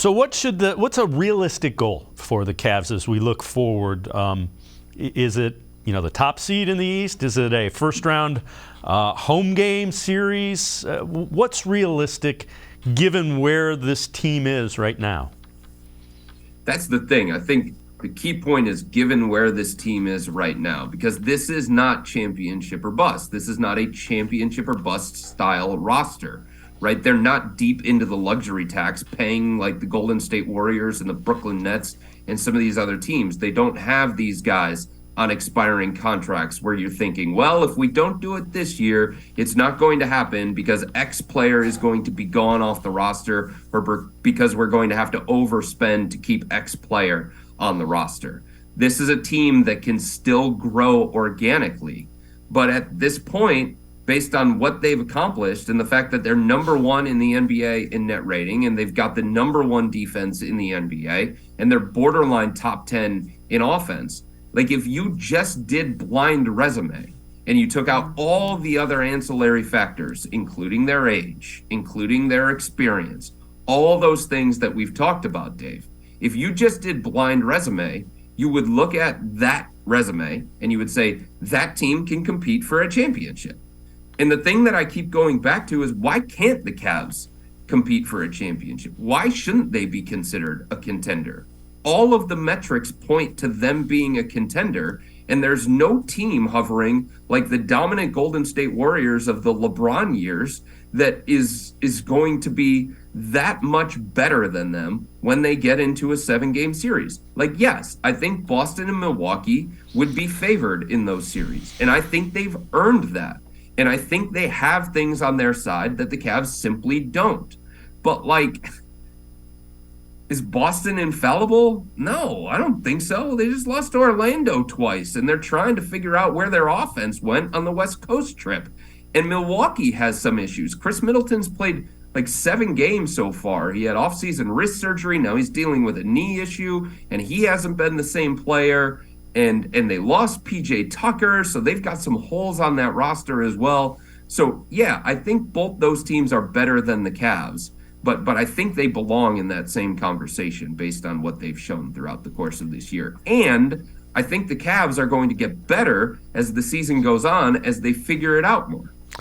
So what's a realistic goal for the Cavs as we look forward? Is it the top seed in the East? Is it a first round home game series? What's realistic given where this team is right now? That's the thing. I think the key point is given where this team is right now, because this is not championship or bust. This is not a championship or bust style roster, right? They're not deep into the luxury tax paying like the Golden State Warriors and the Brooklyn Nets and some of these other teams. They don't have these guys on expiring contracts where you're thinking, well, if we don't do it this year, it's not going to happen because X player is going to be gone off the roster or because we're going to have to overspend to keep X player on the roster. This is a team that can still grow organically. But at this point, based on what they've accomplished and the fact that they're number one in the NBA in net rating and they've got the number one defense in the NBA and they're borderline top 10 in offense, like if you just did blind resume and you took out all the other ancillary factors, including their age, including their experience, all those things that we've talked about, Dave, if you just did blind resume, you would look at that resume and you would say that team can compete for a championship. And the thing that I keep going back to is why can't the Cavs compete for a championship? Why shouldn't they be considered a contender? All of the metrics point to them being a contender, and there's no team hovering like the dominant Golden State Warriors of the LeBron years that is going to be that much better than them when they get into a 7-game series. Like, yes, I think Boston and Milwaukee would be favored in those series, and I think they've earned that. And I think they have things on their side that the Cavs simply don't. But, like, is Boston infallible? No, I don't think so. They just lost to Orlando twice, and they're trying to figure out where their offense went on the West Coast trip. And Milwaukee has some issues. Chris Middleton's played like 7 games so far. He had off-season wrist surgery. Now he's dealing with a knee issue, and he hasn't been the same player. And they lost PJ Tucker, so they've got some holes on that roster as well. So, yeah, I think both those teams are better than the Cavs. But I think they belong in that same conversation based on what they've shown throughout the course of this year. And I think the Cavs are going to get better as the season goes on as they figure it out more.